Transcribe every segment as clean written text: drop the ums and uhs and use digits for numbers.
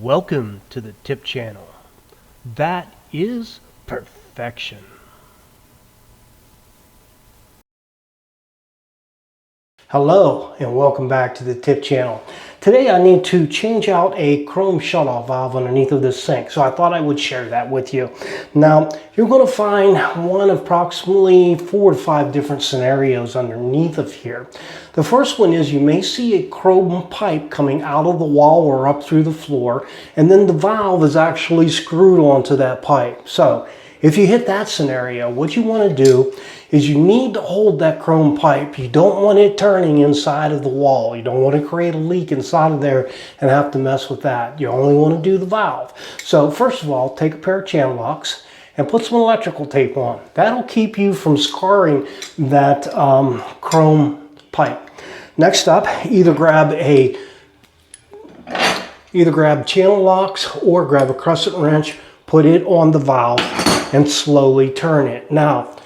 Welcome to the tip channel. That is perfection. Hello and welcome back to the tip channel. Today I need to change out a chrome shutoff valve underneath of this sink, so I thought I would share that with you. Now you're going to find one of approximately 4 to 5 different scenarios underneath of here. The first one is you may see a chrome pipe coming out of the wall or up through the floor, and then the valve is actually screwed onto that pipe. So if you hit that scenario, what you want to do is you need to hold that chrome pipe. You don't want it turning inside of the wall. You don't want to create a leak inside of there and have to mess with that. You only want to do the valve. So first of all, take a pair of channel locks and put some electrical tape on. That'll keep you from scarring that chrome pipe. Next up, either grab channel locks or grab a crescent wrench, put it on the valve and slowly turn it. Now,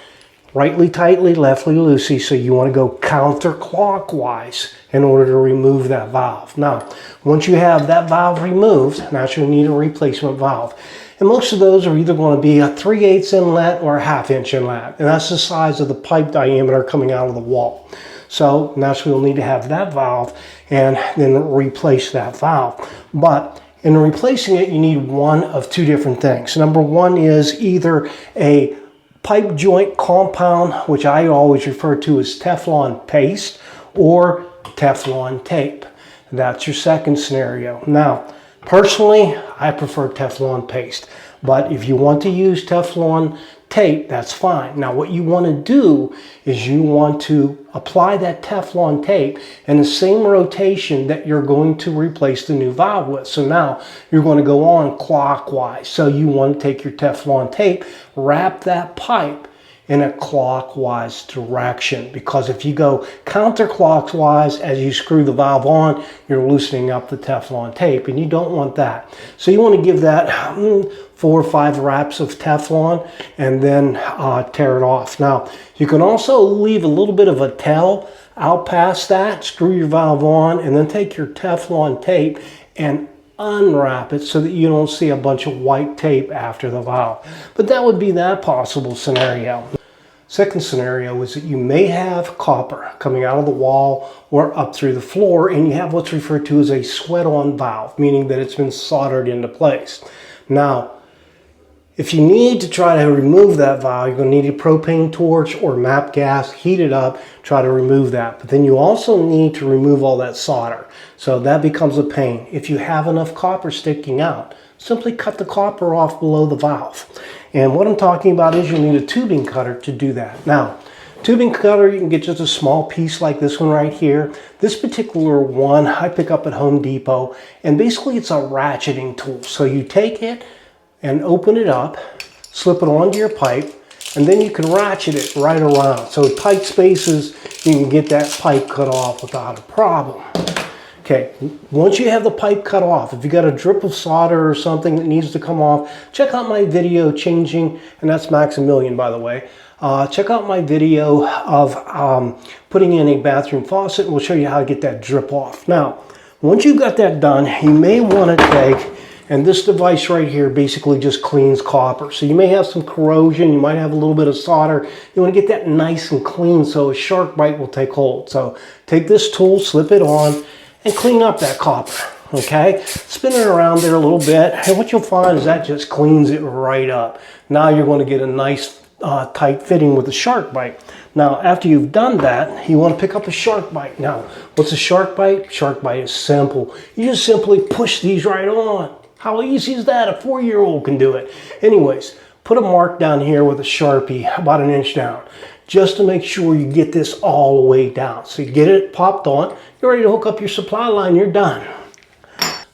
rightly tightly, leftly loosey, so you want to go counterclockwise in order to remove that valve. Now, once you have that valve removed, naturally you need a replacement valve. And most of those are either going to be a 3/8 inlet or a 1/2 inch inlet. And that's the size of the pipe diameter coming out of the wall. So naturally you'll need to have that valve and then replace that valve. But in replacing it, you need one of two different things. Number one is either a pipe joint compound, which I always refer to as Teflon paste, or Teflon tape. That's your second scenario. Now, personally, I prefer Teflon paste, but if you want to use Teflon tape, that's fine. Now, what you want to do is you want to apply that Teflon tape in the same rotation that you're going to replace the new valve with. So now you're going to go on clockwise. So you want to take your Teflon tape, wrap that pipe in a clockwise direction, because if you go counterclockwise as you screw the valve on, you're loosening up the Teflon tape, and you don't want that. So you want to give that 4 or 5 wraps of Teflon and then tear it off. Now, you can also leave a little bit of a tail out past that, screw your valve on, and then take your Teflon tape and unwrap it so that you don't see a bunch of white tape after the valve. But that would be that possible scenario. Second scenario is that you may have copper coming out of the wall or up through the floor, and you have what's referred to as a sweat-on valve, meaning that it's been soldered into place. Now, if you need to try to remove that valve, you're going to need a propane torch or MAP gas, heat it up, try to remove that. But then you also need to remove all that solder. So that becomes a pain. If you have enough copper sticking out, simply cut the copper off below the valve. And what I'm talking about is you need a tubing cutter to do that. Now, tubing cutter, you can get just a small piece like this one right here. This particular one I pick up at Home Depot, and basically it's a ratcheting tool. So you take it and open it up, slip it onto your pipe, and then you can ratchet it right around. So tight spaces, you can get that pipe cut off without a problem. Okay, once you have the pipe cut off, if you got a drip of solder or something that needs to come off, check out my video changing, and that's Maximilian, by the way. Check out my video of putting in a bathroom faucet, and we'll show you how to get that drip off. Now, once you've got that done, you may want to take, and this device right here basically just cleans copper. So you may have some corrosion, you might have a little bit of solder. You want to get that nice and clean so a shark bite will take hold. So take this tool, slip it on, and clean up that copper, okay? Spin it around there a little bit, and what you'll find is that just cleans it right up. Now you're going to get a nice tight fitting with a shark bite. Now, after you've done that, you want to pick up a shark bite. Now, what's a shark bite? Shark bite is simple. You just simply push these right on. How easy is that? A 4-year-old can do it. Anyways, put a mark down here with a Sharpie, about 1 inch down, just to make sure you get this all the way down. So you get it popped on, you're ready to hook up your supply line, you're done.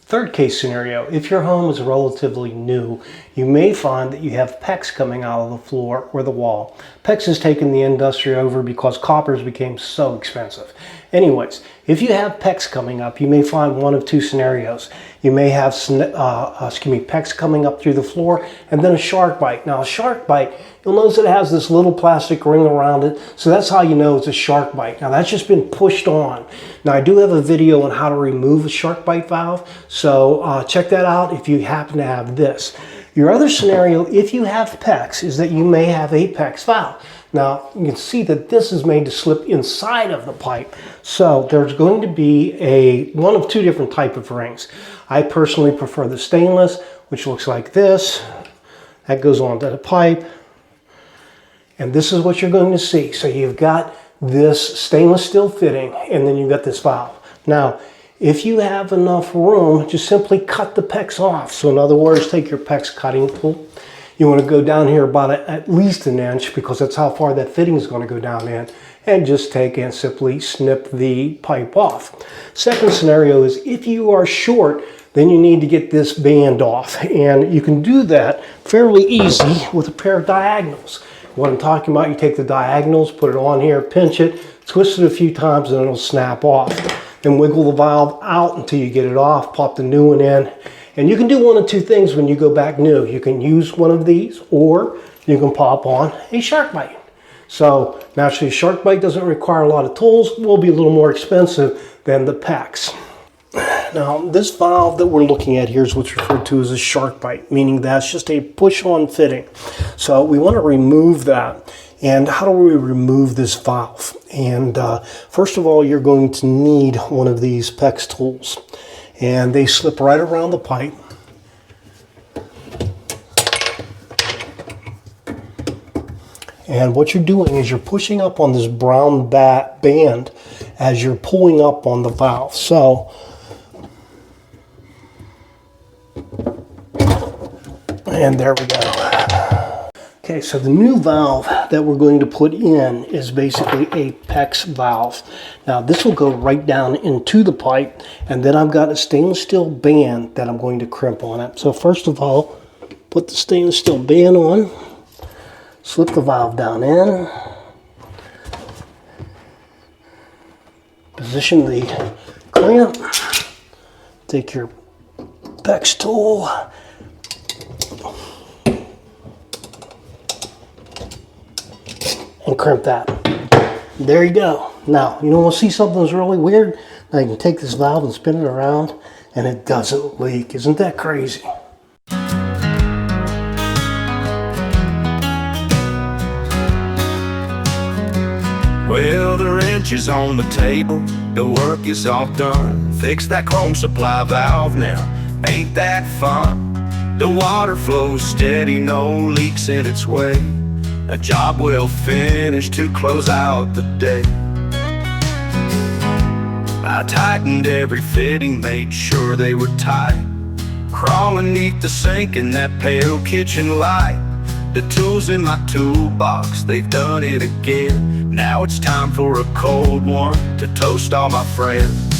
Third case scenario, if your home is relatively new, you may find that you have PEX coming out of the floor or the wall. PEX has taken the industry over because coppers became so expensive. Anyways, if you have PEX coming up, you may find one of two scenarios. You may have PEX coming up through the floor and then a shark bite. Now a shark bite, you'll notice it has this little plastic ring around it, so that's how you know it's a shark bite. Now that's just been pushed on. Now I do have a video on how to remove a shark bite valve, so check that out if you happen to have this. Your other scenario, if you have PEX, is that you may have a PEX valve. Now, you can see that this is made to slip inside of the pipe. So there's going to be one of two different type of rings. I personally prefer the stainless, which looks like this. That goes onto the pipe. And this is what you're going to see. So you've got this stainless steel fitting, and then you've got this valve. Now, if you have enough room, just simply cut the PEX off. So in other words, take your PEX cutting tool. You want to go down here about at least an inch, because that's how far that fitting is going to go down in, and just take and simply snip the pipe off. Second scenario is if you are short, then you need to get this band off, and you can do that fairly easy with a pair of diagonals. What I'm talking about, you take the diagonals, put it on here, pinch it, twist it a few times, and it'll snap off. Then wiggle the valve out until you get it off, pop the new one in. And you can do one of two things when you go back new. You can use one of these, or you can pop on a shark bite. So naturally, a shark bite doesn't require a lot of tools. It will be a little more expensive than the PEX. Now, this valve that we're looking at here is what's referred to as a shark bite, meaning that's just a push-on fitting. So we want to remove that. And how do we remove this valve? And first of all, you're going to need one of these PEX tools. And they slip right around the pipe. And what you're doing is you're pushing up on this brown band as you're pulling up on the valve. So, and there we go. Okay, so the new valve that we're going to put in is basically a PEX valve. Now this will go right down into the pipe, and then I've got a stainless steel band that I'm going to crimp on it. So first of all, put the stainless steel band on, slip the valve down in, position the clamp, take your PEX tool, and crimp that. There you go. Now, you want to see something that's really weird? Now you can take this valve and spin it around, and it doesn't leak. Isn't that crazy? Well, the wrench is on the table, the work is all done. Fix that chrome supply valve now, ain't that fun? The water flows steady, no leaks in its way. A job well finished to close out the day. I tightened every fitting, made sure they were tight. Crawling neath the sink in that pale kitchen light. The tools in my toolbox, they've done it again. Now it's time for a cold one to toast all my friends.